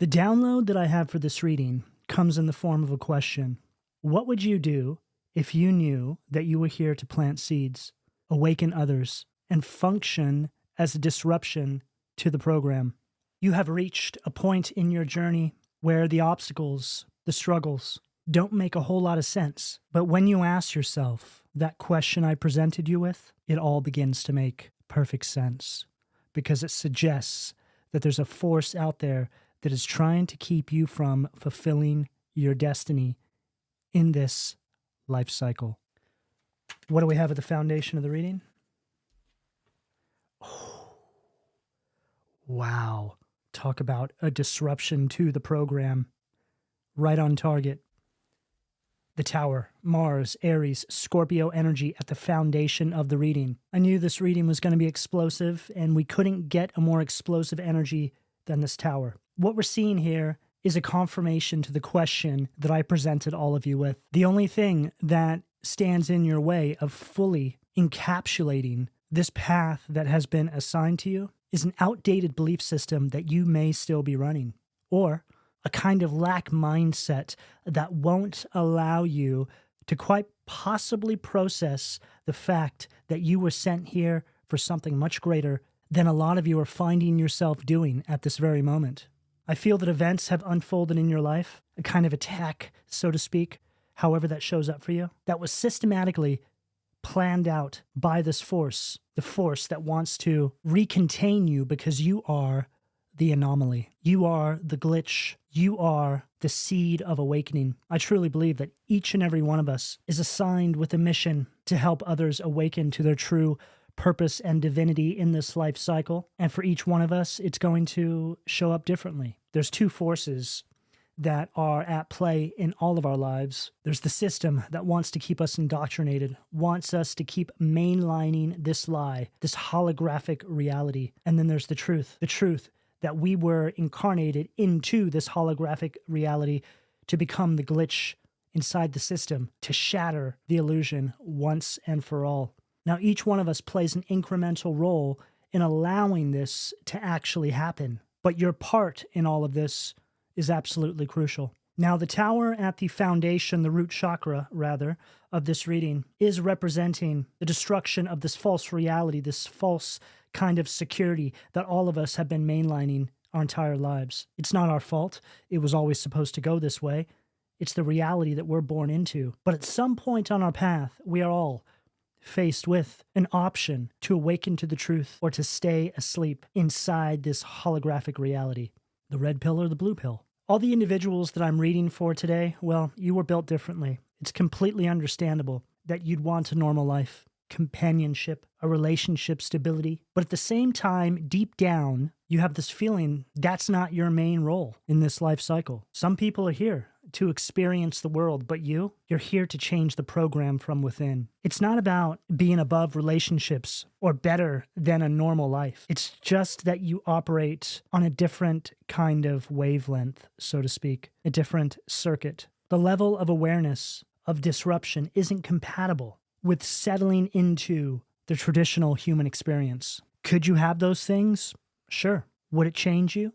The download that I have for this reading comes in the form of a question. What would you do if you knew that you were here to plant seeds, awaken others, and function as a disruption to the program? You have reached a point in your journey where the obstacles, the struggles, don't make a whole lot of sense. But when you ask yourself that question I presented you with, it all begins to make perfect sense, because it suggests that there's a force out there that is trying to keep you from fulfilling your destiny in this life cycle. What do we have at the foundation of the reading? Oh, wow. Talk about a disruption to the program. Right on target. The Tower, Mars, Aries, Scorpio energy at the foundation of the reading. I knew this reading was going to be explosive, and we couldn't get a more explosive energy than this Tower. What we're seeing here is a confirmation to the question that I presented all of you with. The only thing that stands in your way of fully encapsulating this path that has been assigned to you is an outdated belief system that you may still be running, or a kind of lack mindset that won't allow you to quite possibly process the fact that you were sent here for something much greater than a lot of you are finding yourself doing at this very moment. I feel that events have unfolded in your life, a kind of attack, so to speak, however that shows up for you, that was systematically planned out by this force, the force that wants to recontain you because you are the anomaly. You are the glitch. You are the seed of awakening. I truly believe that each and every one of us is assigned with a mission to help others awaken to their true purpose and divinity in this life cycle. And for each one of us, it's going to show up differently. There's two forces that are at play in all of our lives. There's the system that wants to keep us indoctrinated, wants us to keep mainlining this lie, this holographic reality. And then there's the truth that we were incarnated into this holographic reality to become the glitch inside the system, to shatter the illusion once and for all. Now, each one of us plays an incremental role in allowing this to actually happen, but your part in all of this is absolutely crucial. Now, the Tower at the foundation, the root chakra, rather, of this reading is representing the destruction of this false reality, this false kind of security that all of us have been mainlining our entire lives. It's not our fault. It was always supposed to go this way. It's the reality that we're born into. But at some point on our path, we are all faced with an option to awaken to the truth or to stay asleep inside this holographic reality. The red pill or the blue pill. All the individuals that I'm reading for today, well, you were built differently. It's completely understandable that you'd want a normal life, companionship, a relationship stability. But at the same time, deep down, you have this feeling that's not your main role in this life cycle. Some people are here to experience the world, but you're here to change the program from within. It's not about being above relationships or better than a normal life. It's just that you operate on a different kind of wavelength, so to speak, a different circuit. The level of awareness of disruption isn't compatible with settling into the traditional human experience. Could you have those things? Sure. Would it change you?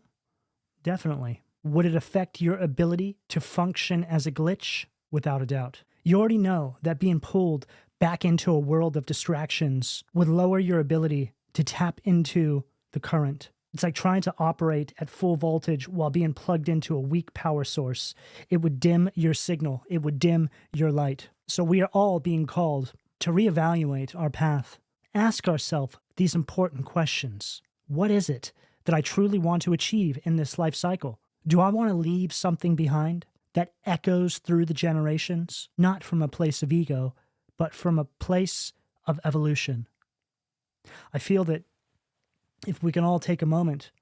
Definitely. Would it affect your ability to function as a glitch? Without a doubt. You already know that being pulled back into a world of distractions would lower your ability to tap into the current. It's like trying to operate at full voltage while being plugged into a weak power source. It would dim your signal. It would dim your light. So we are all being called to reevaluate our path. Ask ourselves these important questions. What is it that I truly want to achieve in this life cycle? Do I want to leave something behind that echoes through the generations, not from a place of ego, but from a place of evolution? I feel that if we can all take a moment,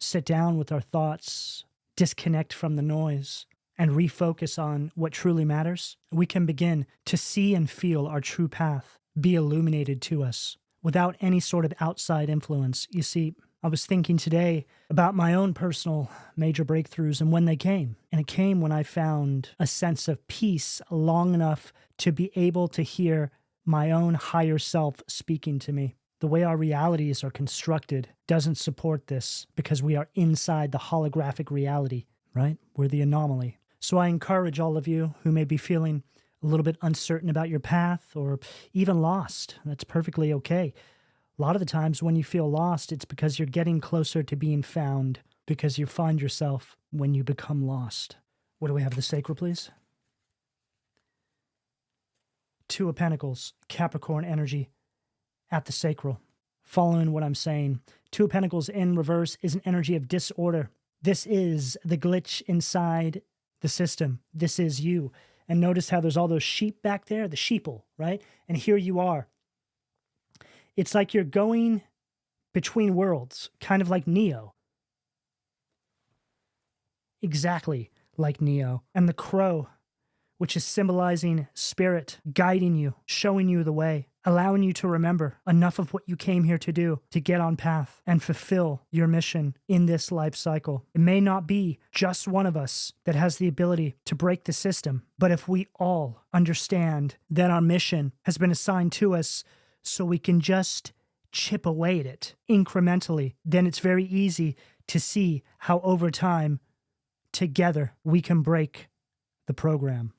sit down with our thoughts, disconnect from the noise, and refocus on what truly matters, we can begin to see and feel our true path be illuminated to us without any sort of outside influence. You see, I was thinking today about my own personal major breakthroughs and when they came. And it came when I found a sense of peace long enough to be able to hear my own higher self speaking to me. The way our realities are constructed doesn't support this because we are inside the holographic reality. right? We're the anomaly. So I encourage all of you who may be feeling a little bit uncertain about your path or even lost. That's perfectly okay. A lot of the times when you feel lost, it's because you're getting closer to being found, because you find yourself when you become lost. What do we have? The sacral, please. Two of Pentacles, Capricorn energy at the sacral. Following what I'm saying, Two of Pentacles in reverse is an energy of disorder. This is the glitch inside the system. This is you. And notice how there's all those sheep back there, the sheeple, right? And here you are. It's like you're going between worlds, kind of like Neo. Exactly like Neo. And the crow, which is symbolizing spirit, guiding you, showing you the way, allowing you to remember enough of what you came here to do, to get on path and fulfill your mission in this life cycle. It may not be just one of us that has the ability to break the system, but if we all understand that our mission has been assigned to us so we can just chip away at it incrementally, then it's very easy to see how over time, together, we can break the program.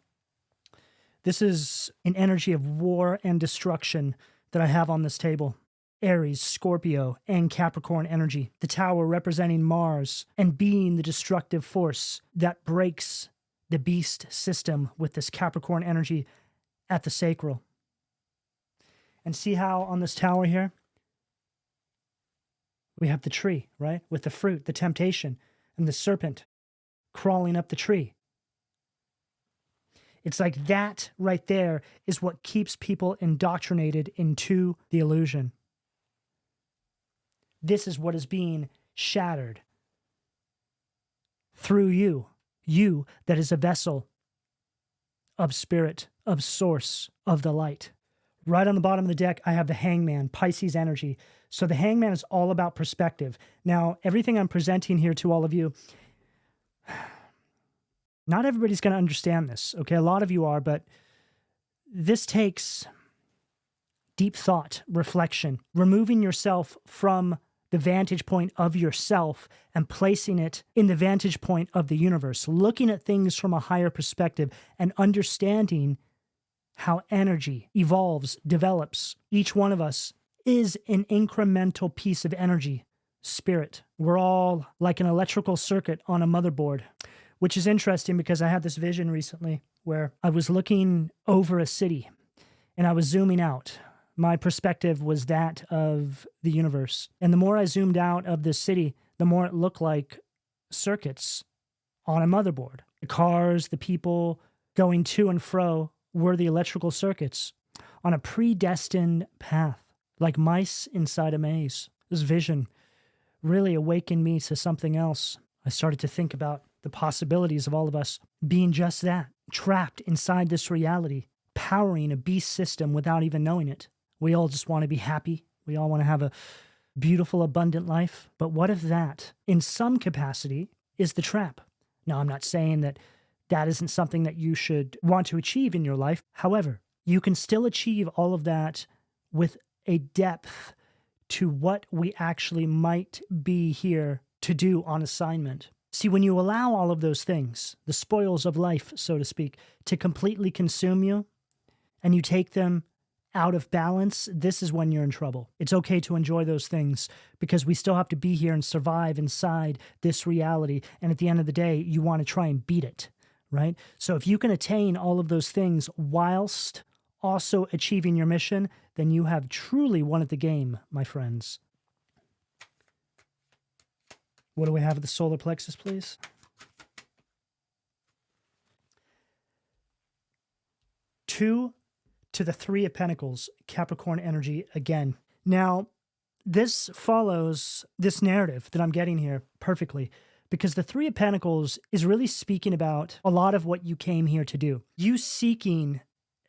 This is an energy of war and destruction that I have on this table. Aries, Scorpio, and Capricorn energy. The Tower representing Mars and being the destructive force that breaks the beast system with this Capricorn energy at the sacral. And see how on this tower here, we have the tree, right? With the fruit, the temptation, and the serpent crawling up the tree. It's like that right there is what keeps people indoctrinated into the illusion. This is what is being shattered through you. You that is a vessel of spirit, of source, of the light. Right on the bottom of the deck, I have the Hangman, Pisces energy. So the Hangman is all about perspective. Now, everything I'm presenting here to all of you, not everybody's going to understand this, okay? A lot of you are, but this takes deep thought, reflection, removing yourself from the vantage point of yourself and placing it in the vantage point of the universe, looking at things from a higher perspective and understanding how energy evolves, develops. Each one of us is an incremental piece of energy, spirit. We're all like an electrical circuit on a motherboard, which is interesting because I had this vision recently where I was looking over a city and I was zooming out. My perspective was that of the universe. And the more I zoomed out of this city, the more it looked like circuits on a motherboard. The cars, the people going to and fro were the electrical circuits on a predestined path, like mice inside a maze. This vision really awakened me to something else. I started to think about the possibilities of all of us being just that, trapped inside this reality, powering a beast system without even knowing it. We all just want to be happy. We all want to have a beautiful, abundant life. But what if that, in some capacity, is the trap? Now, I'm not saying that that isn't something that you should want to achieve in your life. However, you can still achieve all of that with a depth to what we actually might be here to do on assignment. See, when you allow all of those things, the spoils of life, so to speak, to completely consume you, and you take them out of balance, this is when you're in trouble. It's okay to enjoy those things because we still have to be here and survive inside this reality. And at the end of the day, you want to try and beat it, right? So if you can attain all of those things whilst also achieving your mission, then you have truly won at the game, my friends. What do we have at the solar plexus, please? Two to the Three of Pentacles, Capricorn energy again. Now, this follows this narrative that I'm getting here perfectly because the Three of Pentacles is really speaking about a lot of what you came here to do. You seeking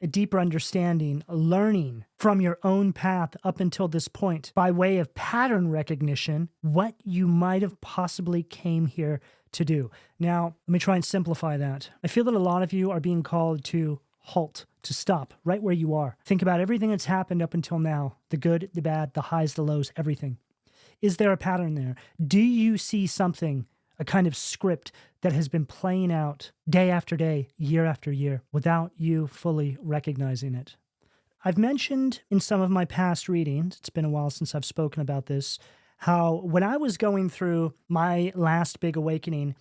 a deeper understanding, learning from your own path up until this point by way of pattern recognition, what you might have possibly came here to do. Now, let me try and simplify that. I feel that a lot of you are being called to halt, to stop right where you are. Think about everything that's happened up until now, the good, the bad, the highs, the lows, everything. Is there a pattern there? Do you see something a kind of script that has been playing out day after day, year after year, without you fully recognizing it. I've mentioned in some of my past readings, it's been a while since I've spoken about this, how when I was going through my last big awakening,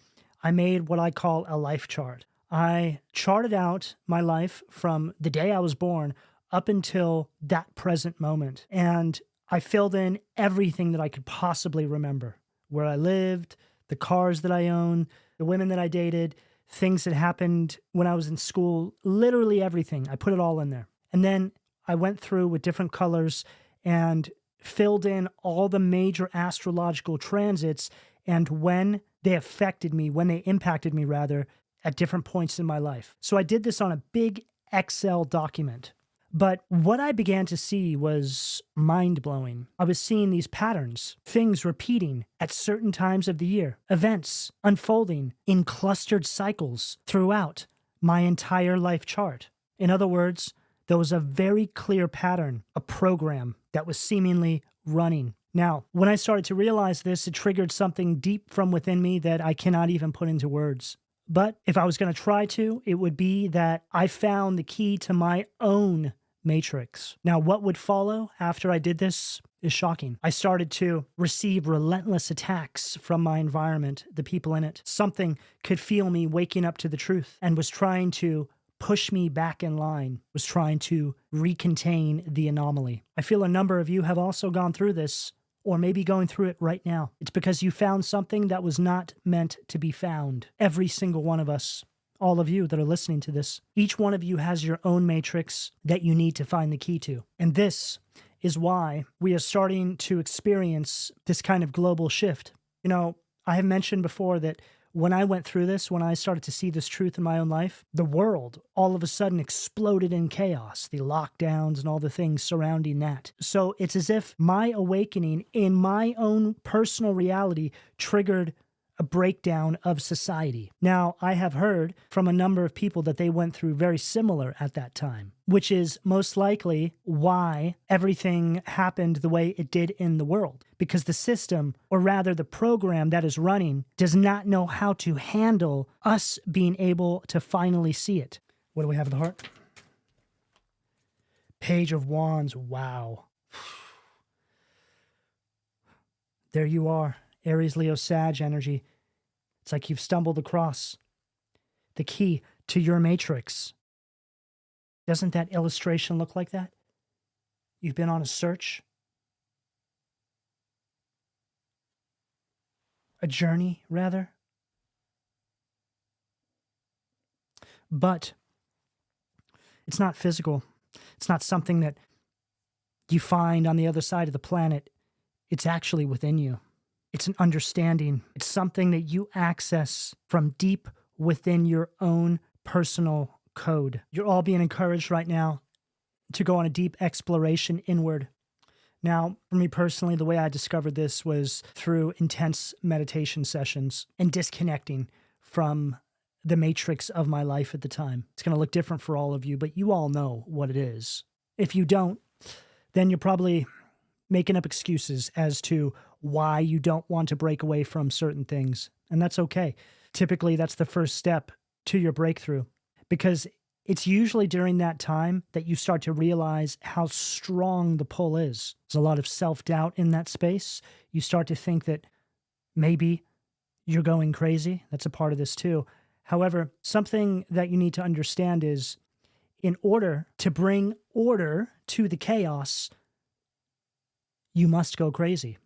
I made what I call a life chart. I charted out my life from the day I was born up until that present moment. And I filled in everything that I could possibly remember. Where I lived, the cars that I owned, the women that I dated, things that happened when I was in school, literally everything. I put it all in there. And then I went through with different colors and filled in all the major astrological transits and when they affected me, when they impacted me rather, at different points in my life. So I did this on a big Excel document. But what I began to see was mind-blowing. I was seeing these patterns, things repeating at certain times of the year, events unfolding in clustered cycles throughout my entire life chart. In other words, there was a very clear pattern, a program that was seemingly running. Now, when I started to realize this, it triggered something deep from within me that I cannot even put into words. But if I was going to try to, it would be that I found the key to my own matrix. Now, what would follow after I did this is shocking. I started to receive relentless attacks from my environment, the people in it. Something could feel me waking up to the truth and was trying to push me back in line, was trying to recontain the anomaly. I feel a number of you have also gone through this, or maybe going through it right now. It's because you found something that was not meant to be found. Every single one of us, all of you that are listening to this, each one of you has your own matrix that you need to find the key to. And this is why we are starting to experience this kind of global shift. You know, I have mentioned before that when I went through this, when I started to see this truth in my own life, the world all of a sudden exploded in chaos, the lockdowns and all the things surrounding that. So it's as if my awakening in my own personal reality triggered a breakdown of society. Now, I have heard from a number of people that they went through very similar at that time, which is most likely why everything happened the way it did in the world. Because the system, or rather the program that is running, does not know how to handle us being able to finally see it. What do we have in the heart? Page of Wands. Wow. There you are. Aries, Leo, Sag energy. It's like you've stumbled across the key to your matrix. Doesn't that illustration look like that? You've been on a search, a journey, rather. But it's not physical. It's not something that you find on the other side of the planet. It's actually within you. It's an understanding. It's something that you access from deep within your own personal code. You're all being encouraged right now to go on a deep exploration inward. Now, for me personally, the way I discovered this was through intense meditation sessions and disconnecting from the matrix of my life at the time. It's going to look different for all of you, but you all know what it is. If you don't, then you're probably making up excuses as to why you don't want to break away from certain things. And that's okay. Typically, that's the first step to your breakthrough, because it's usually during that time that you start to realize how strong the pull is. There's a lot of self-doubt in that space. You start to think that maybe you're going crazy. That's a part of this too. However, something that you need to understand is, in order to bring order to the chaos, you must go crazy.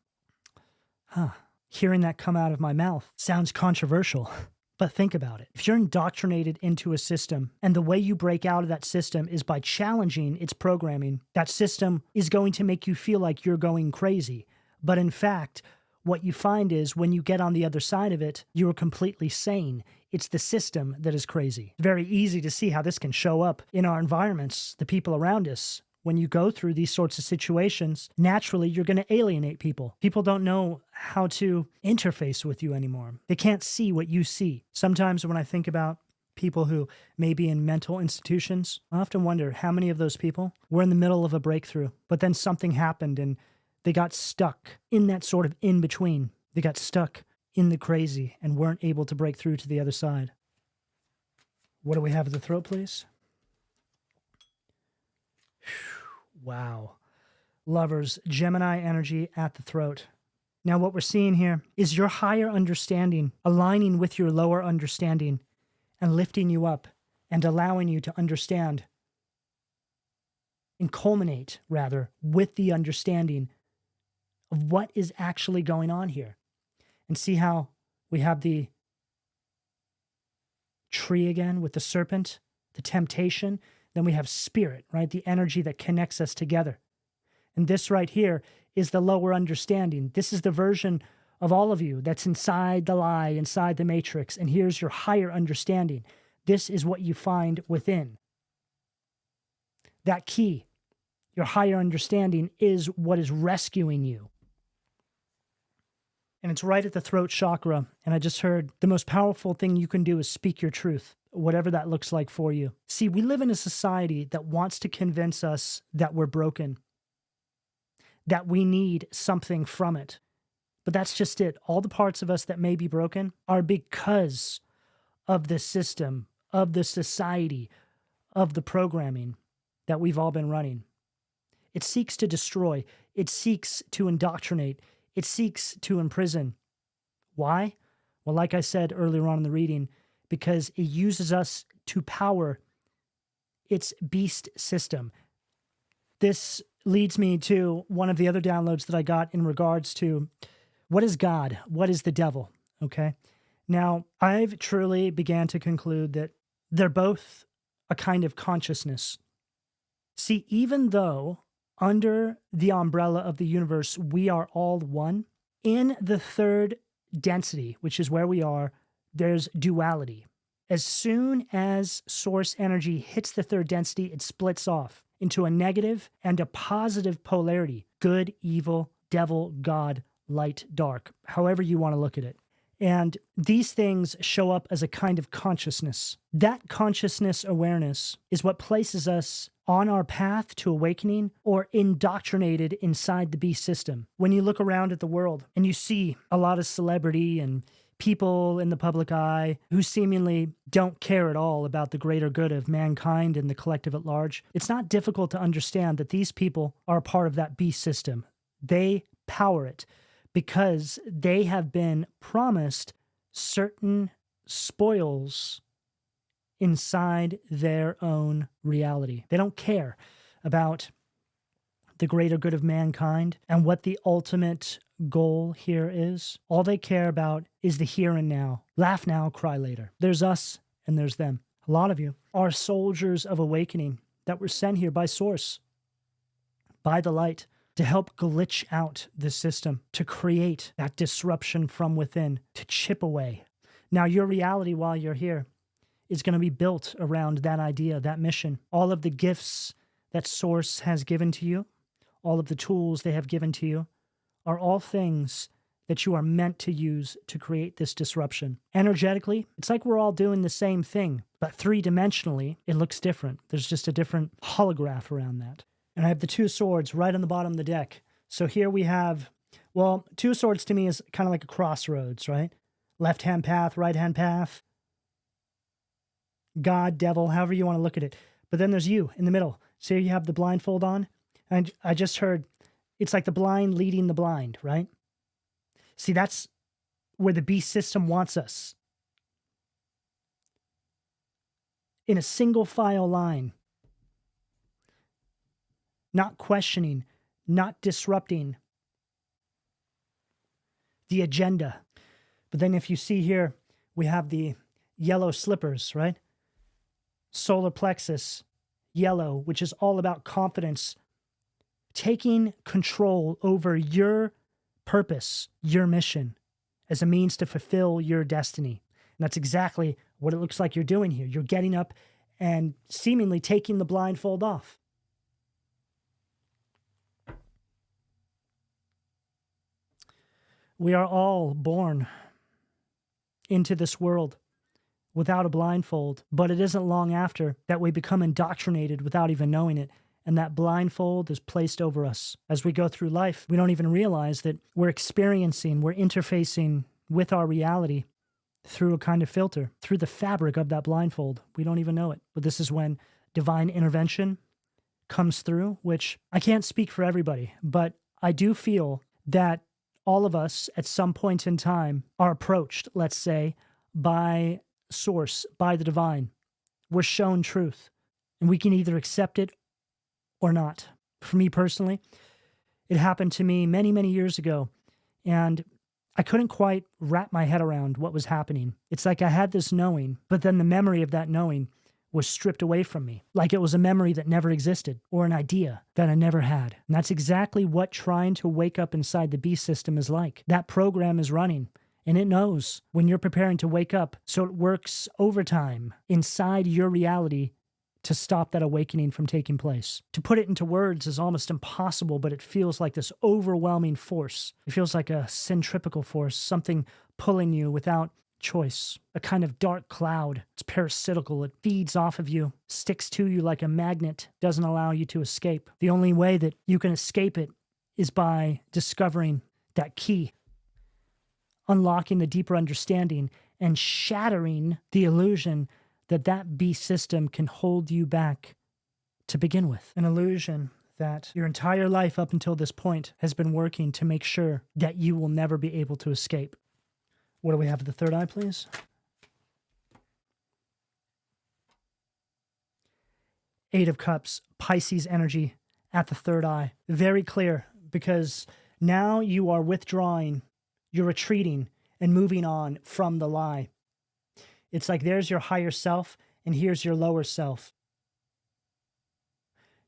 Hearing that come out of my mouth sounds controversial, but think about it. If you're indoctrinated into a system and the way you break out of that system is by challenging its programming, that system is going to make you feel like you're going crazy. But in fact, what you find is when you get on the other side of it, you're completely sane. It's the system that is crazy. It's very easy to see how this can show up in our environments, the people around us. When you go through these sorts of situations, naturally, you're going to alienate people. People don't know how to interface with you anymore. They can't see what you see. Sometimes when I think about people who may be in mental institutions, I often wonder how many of those people were in the middle of a breakthrough, but then something happened and they got stuck in that sort of in-between. They got stuck in the crazy and weren't able to break through to the other side. What do we have at the throat, please? Wow. Lovers, Gemini energy at the throat. Now what we're seeing here is your higher understanding aligning with your lower understanding and lifting you up and allowing you to understand and culminate, rather, with the understanding of what is actually going on here. And see how we have the tree again with the serpent, the temptation. Then we have spirit, right? The energy that connects us together. And this right here is the lower understanding. This is the version of all of you that's inside the lie, inside the matrix. And here's your higher understanding. This is what you find within. That key, your higher understanding, is what is rescuing you. And it's right at the throat chakra. And I just heard the most powerful thing you can do is speak your truth, whatever that looks like for you. See, we live in a society that wants to convince us that we're broken, that we need something from it. But that's just it. All the parts of us that may be broken are because of the system, of the society, of the programming that we've all been running. It seeks to destroy. It seeks to indoctrinate. It seeks to imprison. Why? Well, like I said earlier on in the reading, because it uses us to power its beast system. This leads me to one of the other downloads that I got in regards to what is God? What is the devil? Okay. Now, I've truly began to conclude that they're both a kind of consciousness. See, even though under the umbrella of the universe, we are all one, in the third density, which is where we are, there's duality. As soon as source energy hits the third density, it splits off into a negative and a positive polarity: good, evil, devil, God, light, dark, however you want to look at it. And these things show up as a kind of consciousness. That consciousness awareness is what places us on our path to awakening or indoctrinated inside the beast system. When you look around at the world and you see a lot of celebrity and people in the public eye who seemingly don't care at all about the greater good of mankind and the collective at large, it's not difficult to understand that these people are a part of that beast system. They power it because they have been promised certain spoils inside their own reality. They don't care about the greater good of mankind and what the ultimate goal here is. All they care about is the here and now. Laugh now, cry later. There's us and there's them. A lot of you are soldiers of awakening that were sent here by Source, by the light, to help glitch out the system, to create that disruption from within, to chip away. Now, your reality while you're here is going to be built around that idea, that mission. All of the gifts that Source has given to you, all of the tools they have given to you, are all things that you are meant to use to create this disruption. Energetically, it's like we're all doing the same thing, but three-dimensionally, it looks different. There's just a different holograph around that. And I have the two swords right on the bottom of the deck. So here we have, well, two swords to me is kind of like a crossroads, right? Left-hand path, right-hand path. God, devil, however you want to look at it. But then there's you in the middle. So you have the blindfold on. And I just heard, it's like the blind leading the blind, right? See, that's where the beast system wants us. In a single file line. Not questioning, not disrupting the agenda. But then if you see here, we have the yellow slippers, right? Solar plexus, yellow, which is all about confidence, taking control over your purpose, your mission, as a means to fulfill your destiny. And that's exactly what it looks like you're doing here. You're getting up and seemingly taking the blindfold off. We are all born into this world without a blindfold, but it isn't long after that we become indoctrinated without even knowing it, and that blindfold is placed over us. As we go through life, we don't even realize that we're experiencing, we're interfacing with our reality through a kind of filter, through the fabric of that blindfold. We don't even know it. But this is when divine intervention comes through, which I can't speak for everybody, but I do feel that all of us at some point in time are approached, let's say, by source, by the divine. We're shown truth, and we can either accept it or not. For me personally, it happened to me many, many years ago, and I couldn't quite wrap my head around what was happening. It's like I had this knowing, but then the memory of that knowing was stripped away from me, like it was a memory that never existed or an idea that I never had. And that's exactly what trying to wake up inside the beast system is like. That program is running, and it knows when you're preparing to wake up, so it works overtime inside your reality to stop that awakening from taking place. To put it into words is almost impossible, but it feels like this overwhelming force. It feels like a centripetal force, something pulling you without choice, a kind of dark cloud. It's parasitical. It feeds off of you, sticks to you like a magnet, doesn't allow you to escape. The only way that you can escape it is by discovering that key, unlocking the deeper understanding, and shattering the illusion that that beast system can hold you back to begin with. An illusion that your entire life up until this point has been working to make sure that you will never be able to escape. What do we have at the third eye, please? Eight of Cups, Pisces energy at the third eye. Very clear, because now you are withdrawing, you're retreating, and moving on from the lie. It's like there's your higher self, and here's your lower self.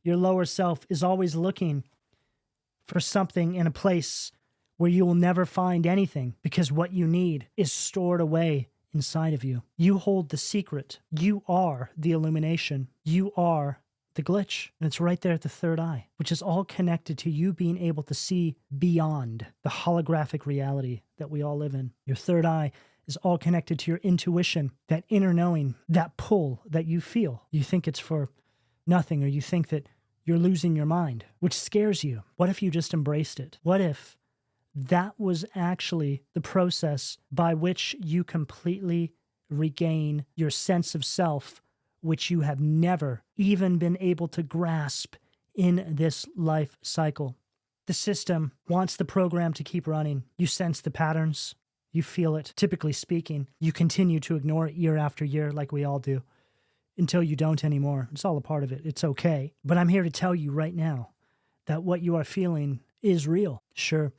Your lower self is always looking for something in a place where you will never find anything, because what you need is stored away inside of you. You hold the secret. You are the illumination. You are the glitch. And it's right there at the third eye, which is all connected to you being able to see beyond the holographic reality that we all live in. Your third eye is all connected to your intuition, that inner knowing, that pull that you feel. You think it's for nothing, or you think that you're losing your mind, which scares you. What if you just embraced it? What if that was actually the process by which you completely regain your sense of self, which you have never even been able to grasp in this life cycle? The system wants the program to keep running. You sense the patterns. You feel it. Typically speaking, you continue to ignore it year after year, like we all do, until you don't anymore. It's all a part of it. It's okay. But I'm here to tell you right now that what you are feeling is real. Sure, it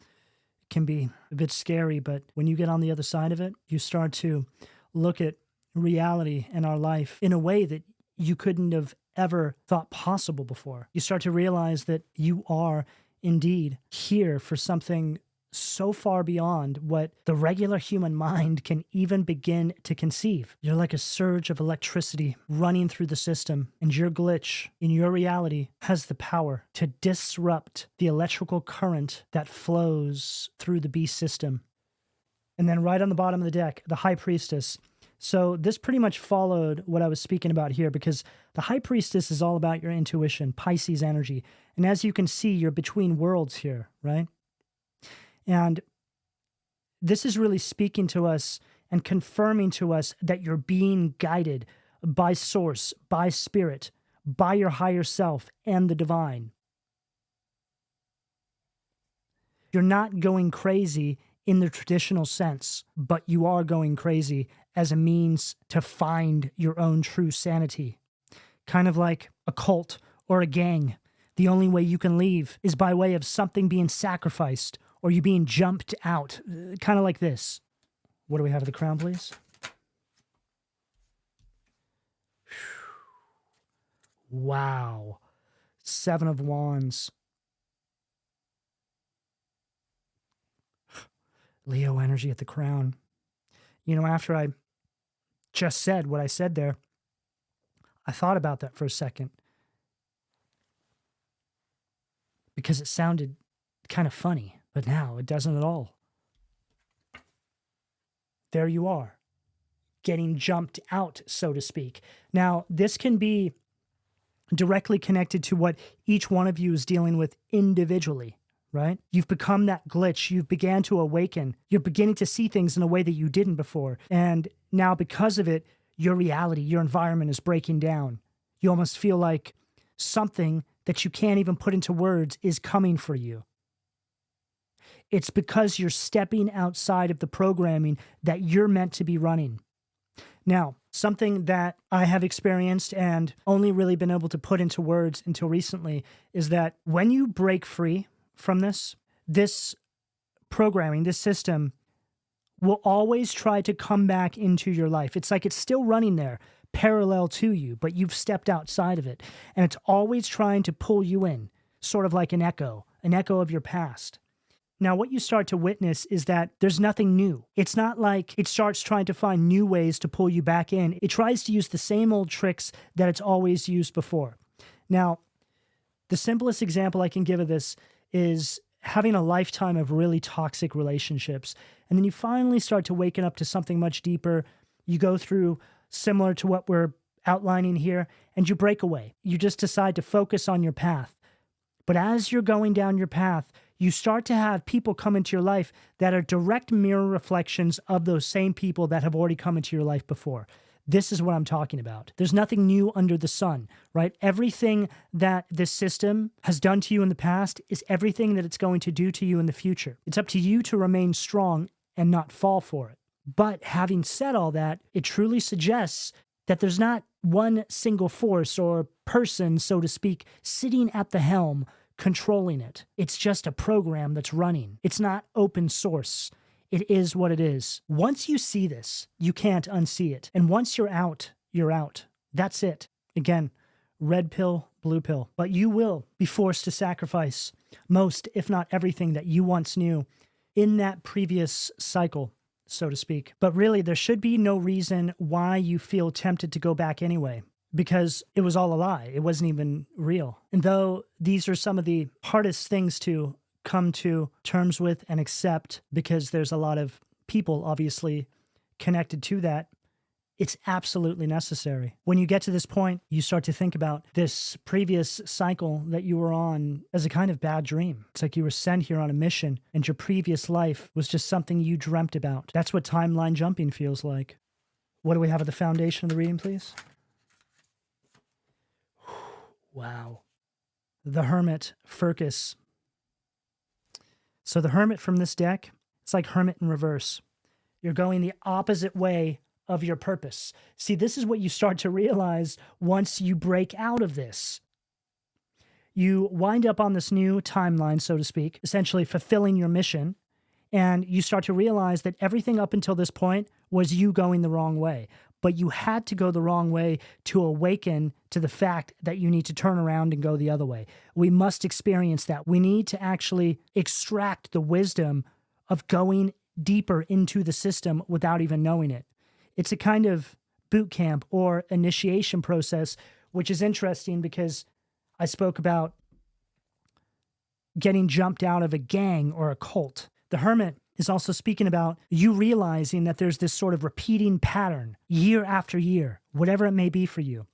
can be a bit scary, but when you get on the other side of it, you start to look at reality and our life in a way that you couldn't have ever thought possible before. You start to realize that you are indeed here for something so far beyond what the regular human mind can even begin to conceive. You're like a surge of electricity running through the system, and your glitch in your reality has the power to disrupt the electrical current that flows through the beast system. And then right on the bottom of the deck, the High Priestess. So this pretty much followed what I was speaking about here, because the High Priestess is all about your intuition, Pisces energy. And as you can see, you're between worlds here, right? And this is really speaking to us and confirming to us that you're being guided by source, by spirit, by your higher self and the divine. You're not going crazy in the traditional sense, but you are going crazy as a means to find your own true sanity. Kind of like a cult or a gang. The only way you can leave is by way of something being sacrificed, or you being jumped out, kind of like this. What do we have at the crown, please? Wow. Seven of Wands. Leo energy at the crown. You know, after I just said what I said there, I thought about that for a second, because it sounded kind of funny. But now it doesn't at all. There you are, getting jumped out, so to speak. Now, this can be directly connected to what each one of you is dealing with individually, right? You've become that glitch. You've began to awaken. You're beginning to see things in a way that you didn't before. And now because of it, your reality, your environment is breaking down. You almost feel like something that you can't even put into words is coming for you. It's because you're stepping outside of the programming that you're meant to be running. Now, something that I have experienced and only really been able to put into words until recently is that when you break free from this programming, this system will always try to come back into your life. It's like it's still running there, parallel to you, but you've stepped outside of it. And it's always trying to pull you in, sort of like an echo of your past. Now, what you start to witness is that there's nothing new. It's not like it starts trying to find new ways to pull you back in. It tries to use the same old tricks that it's always used before. Now, the simplest example I can give of this is having a lifetime of really toxic relationships. And then you finally start to waken up to something much deeper. You go through similar to what we're outlining here, and you break away. You just decide to focus on your path. But as you're going down your path, you start to have people come into your life that are direct mirror reflections of those same people that have already come into your life before. This is what I'm talking about. There's nothing new under the sun, right? Everything that this system has done to you in the past is everything that it's going to do to you in the future. It's up to you to remain strong and not fall for it. But having said all that, it truly suggests that there's not one single force or person, so to speak, sitting at the helm controlling it. It's just a program that's running. It's not open source. It is what it is. Once you see this, you can't unsee it. And once you're out, you're out. That's it. Again, red pill, blue pill. But you will be forced to sacrifice most, if not everything, that you once knew in that previous cycle, so to speak. But really, there should be no reason why you feel tempted to go back anyway, because it was all a lie. It wasn't even real. And though these are some of the hardest things to come to terms with and accept, because there's a lot of people obviously connected to that, it's absolutely necessary. When you get to this point, you start to think about this previous cycle that you were on as a kind of bad dream. It's like you were sent here on a mission and your previous life was just something you dreamt about. That's what timeline jumping feels like. What do we have at the foundation of the reading, please? Wow. The Hermit, Furcus. So the Hermit from this deck, it's like Hermit in reverse. You're going the opposite way of your purpose. See, this is what you start to realize once you break out of this. You wind up on this new timeline, so to speak, essentially fulfilling your mission, and you start to realize that everything up until this point was you going the wrong way. But you had to go the wrong way to awaken to the fact that you need to turn around and go the other way. We must experience that. We need to actually extract the wisdom of going deeper into the system without even knowing it. It's a kind of boot camp or initiation process, which is interesting because I spoke about getting jumped out of a gang or a cult. The Hermit is also speaking about you realizing that there's this sort of repeating pattern year after year, whatever it may be for you.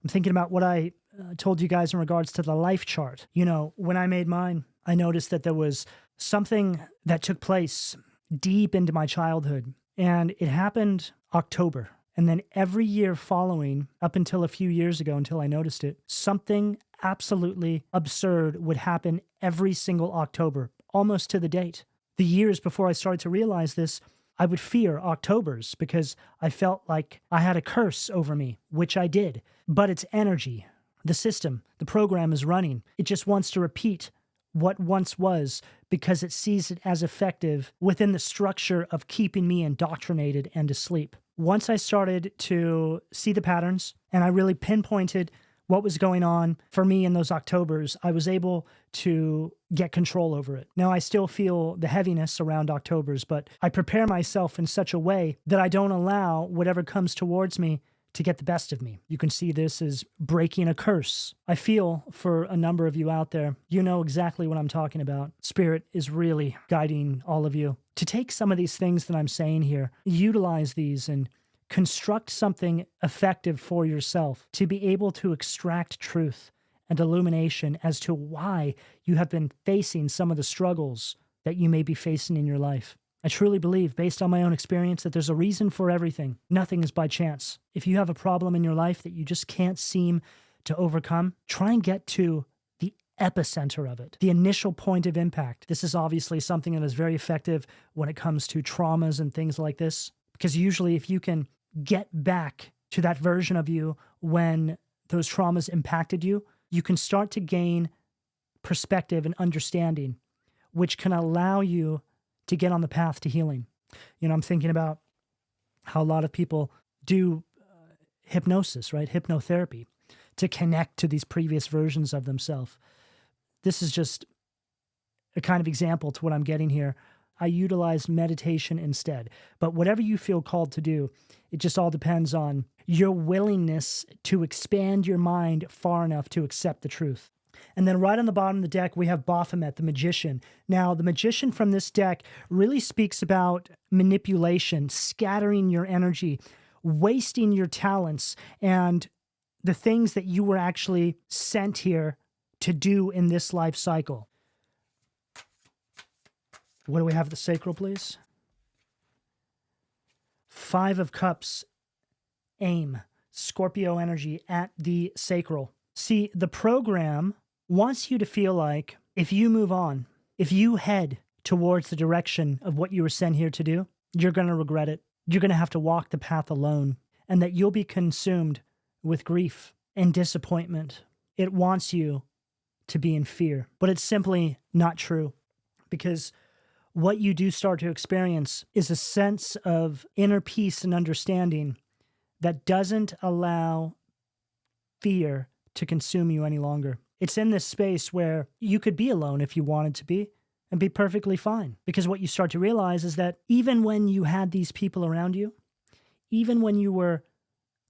I'm thinking about what I told you guys in regards to the life chart. You know, when I made mine, I noticed that there was something that took place deep into my childhood, and it happened October. And then every year following, up until a few years ago, until I noticed it, something absolutely absurd would happen every single October, almost to the date. The years before I started to realize this, I would fear Octobers because I felt like I had a curse over me, which I did. But it's energy. The system, the program is running. It just wants to repeat what once was because it sees it as effective within the structure of keeping me indoctrinated and asleep. Once I started to see the patterns and I really pinpointed what was going on for me in those Octobers, I was able to get control over it. Now, I still feel the heaviness around Octobers, but I prepare myself in such a way that I don't allow whatever comes towards me to get the best of me. You can see this as breaking a curse. I feel for a number of you out there, you know exactly what I'm talking about. Spirit is really guiding all of you to take some of these things that I'm saying here, utilize these and construct something effective for yourself to be able to extract truth and illumination as to why you have been facing some of the struggles that you may be facing in your life. I truly believe, based on my own experience, that there's a reason for everything. Nothing is by chance. If you have a problem in your life that you just can't seem to overcome, try and get to the epicenter of it, the initial point of impact. This is obviously something that is very effective when it comes to traumas and things like this, because usually if you can get back to that version of you when those traumas impacted you, you can start to gain perspective and understanding, which can allow you to get on the path to healing. I'm thinking about how a lot of people do hypnosis, right? Hypnotherapy, to connect to these previous versions of themselves. This is just a kind of example to what I'm getting here. I utilize meditation instead. But whatever you feel called to do, it just all depends on your willingness to expand your mind far enough to accept the truth. And then right on the bottom of the deck, we have Baphomet, the magician. Now, the magician from this deck really speaks about manipulation, scattering your energy, wasting your talents, and the things that you were actually sent here to do in this life cycle. What do we have at the sacral, please? 5 of Cups, aim, Scorpio energy at the sacral. See, the program wants you to feel like if you move on, if you head towards the direction of what you were sent here to do, you're going to regret it. You're going to have to walk the path alone, and that you'll be consumed with grief and disappointment. It wants you to be in fear, but it's simply not true, because what you do start to experience is a sense of inner peace and understanding that doesn't allow fear to consume you any longer. It's in this space where you could be alone if you wanted to be and be perfectly fine. Because what you start to realize is that even when you had these people around you, even when you were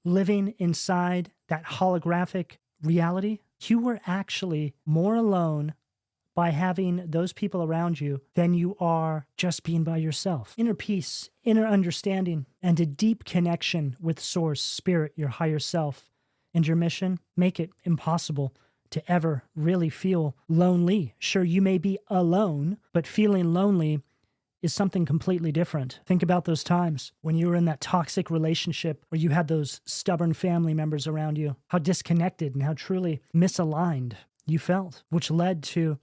living inside that holographic reality, you were actually more alone by having those people around you than you are just being by yourself. Inner peace, inner understanding, and a deep connection with Source, Spirit, your higher self, and your mission make it impossible to ever really feel lonely. Sure, you may be alone, but feeling lonely is something completely different. Think about those times when you were in that toxic relationship where you had those stubborn family members around you, how disconnected and how truly misaligned you felt, which led to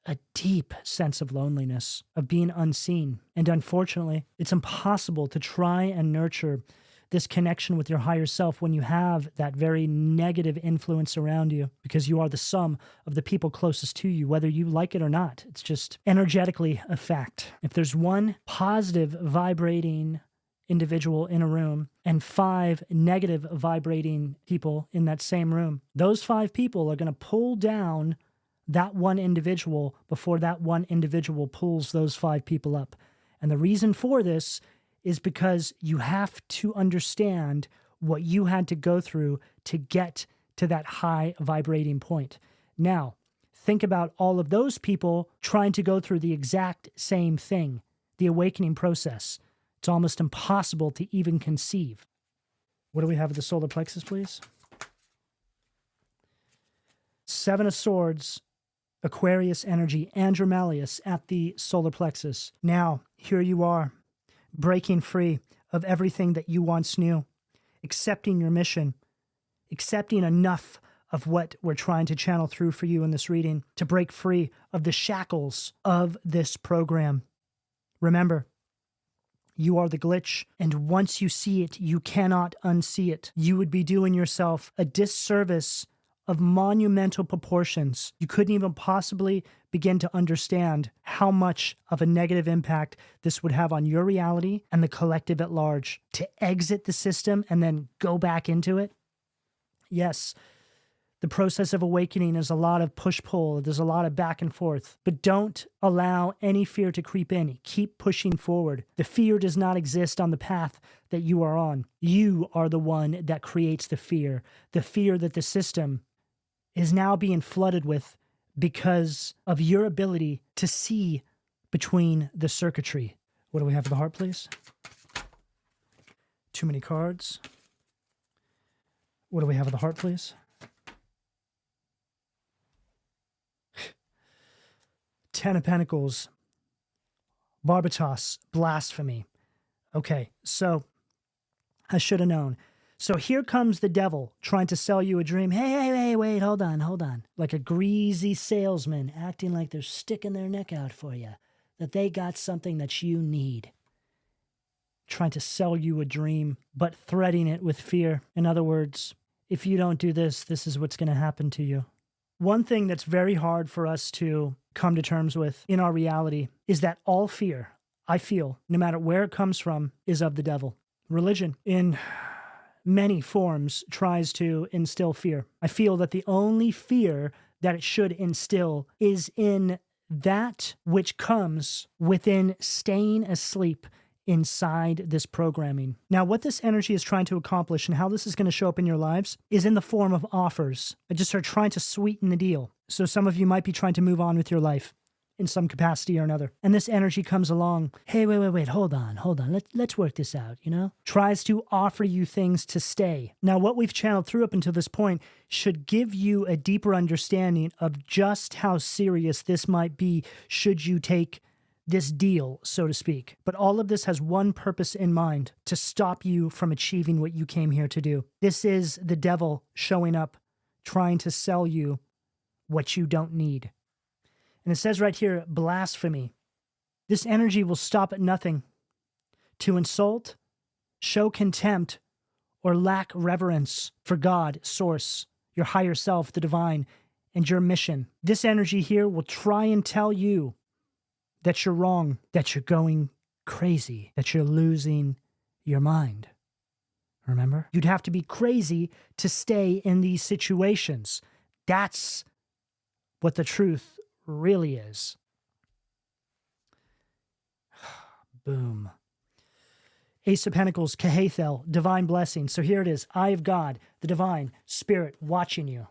a deep sense of loneliness, of being unseen. And unfortunately, it's impossible to try and nurture this connection with your higher self when you have that very negative influence around you, because you are the sum of the people closest to you, whether you like it or not. It's just energetically a fact. If there's one positive vibrating individual in a room and 5 negative vibrating people in that same room, those 5 people are going to pull down that one individual before that one individual pulls those 5 people up. And the reason for this is because you have to understand what you had to go through to get to that high vibrating point. Now, think about all of those people trying to go through the exact same thing, the awakening process. It's almost impossible to even conceive. What do we have at the solar plexus, please? 7 of Swords, Aquarius energy, Andromalius at the solar plexus. Now, here you are, breaking free of everything that you once knew, accepting your mission, accepting enough of what we're trying to channel through for you in this reading to break free of the shackles of this program. Remember, you are the glitch, and once you see it, you cannot unsee it. You would be doing yourself a disservice of monumental proportions. You couldn't even possibly begin to understand how much of a negative impact this would have on your reality and the collective at large. To exit the system and then go back into it? Yes, the process of awakening is a lot of push-pull. There's a lot of back and forth. But don't allow any fear to creep in. Keep pushing forward. The fear does not exist on the path that you are on. You are the one that creates the fear that the system is now being flooded with because of your ability to see between the circuitry. What do we have for the heart, please? Too many cards. What do we have for the heart, please? Ten of Pentacles, Barbatos, blasphemy. Okay, so I should have known. So here comes the devil trying to sell you a dream. Hey, wait, hold on. Like a greasy salesman acting like they're sticking their neck out for you, that they got something that you need. Trying to sell you a dream, but threading it with fear. In other words, if you don't do this, this is what's going to happen to you. One thing that's very hard for us to come to terms with in our reality is that all fear, I feel, no matter where it comes from, is of the devil. Religion, in many forms, tries to instill fear. I feel that the only fear that it should instill is in that which comes within staying asleep inside this programming. Now, what this energy is trying to accomplish and how this is going to show up in your lives is in the form of offers. I just are trying to sweeten the deal. So some of you might be trying to move on with your life in some capacity or another. And this energy comes along. Hey, wait, hold on. Let's work this out, Tries to offer you things to stay. Now, what we've channeled through up until this point should give you a deeper understanding of just how serious this might be should you take this deal, so to speak. But all of this has one purpose in mind: to stop you from achieving what you came here to do. This is the devil showing up, trying to sell you what you don't need. And it says right here, blasphemy. This energy will stop at nothing to insult, show contempt, or lack reverence for God, source, your higher self, the divine, and your mission. This energy here will try and tell you that you're wrong, that you're going crazy, that you're losing your mind. Remember? You'd have to be crazy to stay in these situations. That's what the truth really is. Boom. Ace of Pentacles, Kehathel, divine blessing. So here it is. Eye of God, the divine spirit watching you.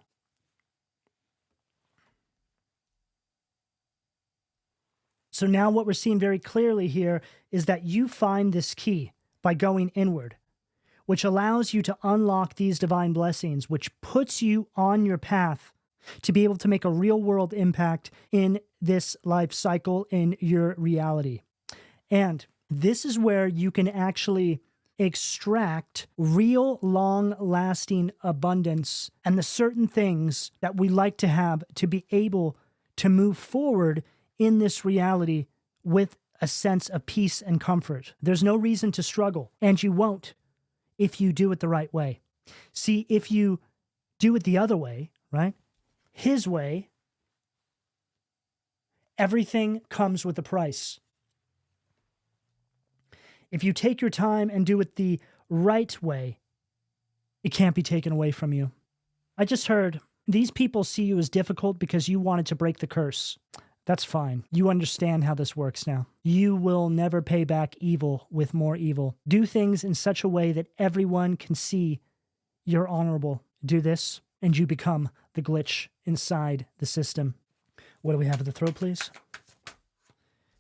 So now what we're seeing very clearly here is that you find this key by going inward, which allows you to unlock these divine blessings, which puts you on your path to be able to make a real world impact in this life cycle, in your reality. And this is where you can actually extract real long-lasting abundance and the certain things that we like to have to be able to move forward in this reality with a sense of peace and comfort. There's no reason to struggle, and you won't if you do it the right way. See, if you do it the other way, right? His way, everything comes with a price. If you take your time and do it the right way, it can't be taken away from you. I just heard these people see you as difficult because you wanted to break the curse. That's fine. You understand how this works now. You will never pay back evil with more evil. Do things in such a way that everyone can see you're honorable. Do this, and you become the glitch inside the system. What do we have at the throat, please?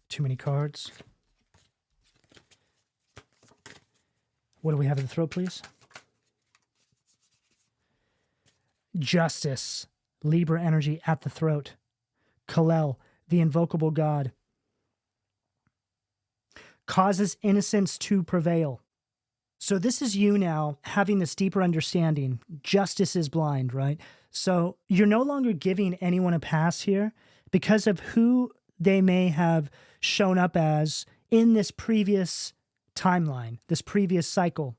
Too many cards. What do we have at the throat, please? Justice. Libra energy at the throat. Kal-El, the invocable God. Causes innocence to prevail. So this is you now having this deeper understanding. Justice is blind, right? So you're no longer giving anyone a pass here because of who they may have shown up as in this previous timeline, this previous cycle.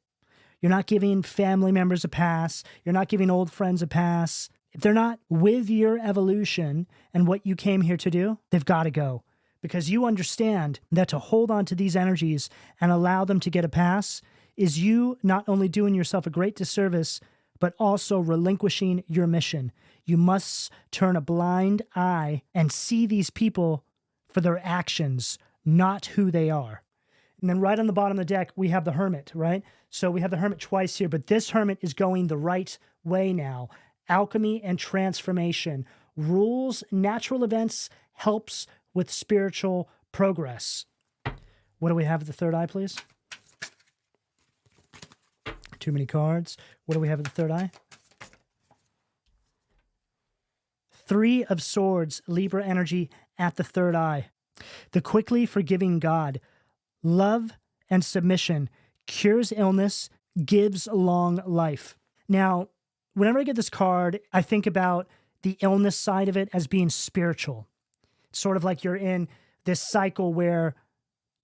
You're not giving family members a pass. You're not giving old friends a pass. If they're not with your evolution and what you came here to do, they've got to go. Because you understand that to hold on to these energies and allow them to get a pass is you not only doing yourself a great disservice, but also relinquishing your mission. You must turn a blind eye and see these people for their actions, not who they are. And then right on the bottom of the deck, we have the Hermit, right? So we have the Hermit twice here, but this Hermit is going the right way now. Alchemy and transformation. Rules, natural events, helps with spiritual progress. What do we have at the third eye, please? Too many cards. What do we have at the third eye? Three of Swords, Libra energy at the third eye. The quickly forgiving God. Love and submission cures illness, gives long life. Now, whenever I get this card, I think about the illness side of it as being spiritual. It's sort of like you're in this cycle where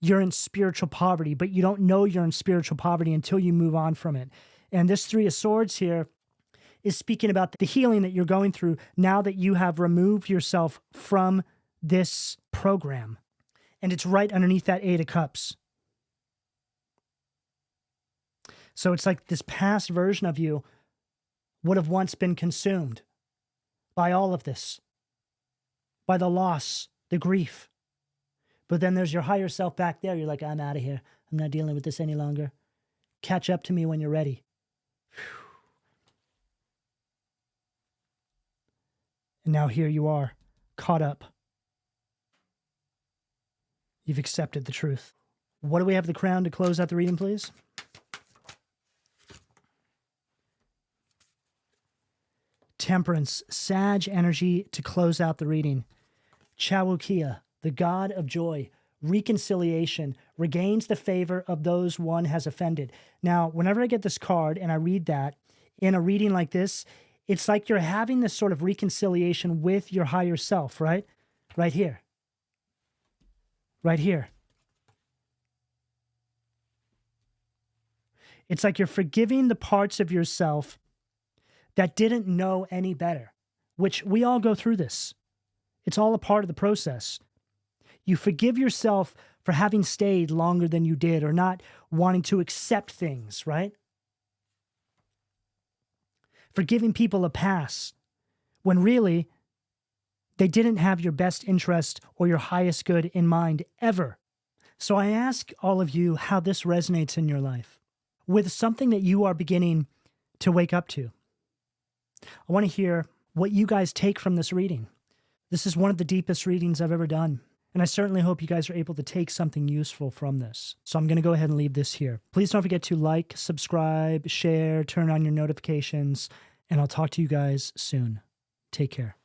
you're in spiritual poverty, but you don't know you're in spiritual poverty until you move on from it. And this Three of Swords here is speaking about the healing that you're going through now that you have removed yourself from this program. And it's right underneath that Eight of Cups. So it's like this past version of you would have once been consumed by all of this, by the loss, the grief. But then there's your higher self back there. You're like, I'm out of here. I'm not dealing with this any longer. Catch up to me when you're ready. Whew. And now here you are, caught up. You've accepted the truth. What do we have the crown to close out the reading, please? Temperance, Sag energy to close out the reading. Chawukia, the god of joy, reconciliation, regains the favor of those one has offended. Now, whenever I get this card and I read that, in a reading like this, it's like you're having this sort of reconciliation with your higher self, right? Right here. Right here. It's like you're forgiving the parts of yourself that didn't know any better, which we all go through this. It's all a part of the process. You forgive yourself for having stayed longer than you did or not wanting to accept things, right? For giving people a pass when really they didn't have your best interest or your highest good in mind ever. So I ask all of you how this resonates in your life with something that you are beginning to wake up to. I want to hear what you guys take from this reading. This is one of the deepest readings I've ever done. And I certainly hope you guys are able to take something useful from this. So I'm going to go ahead and leave this here. Please don't forget to like, subscribe, share, turn on your notifications, and I'll talk to you guys soon. Take care.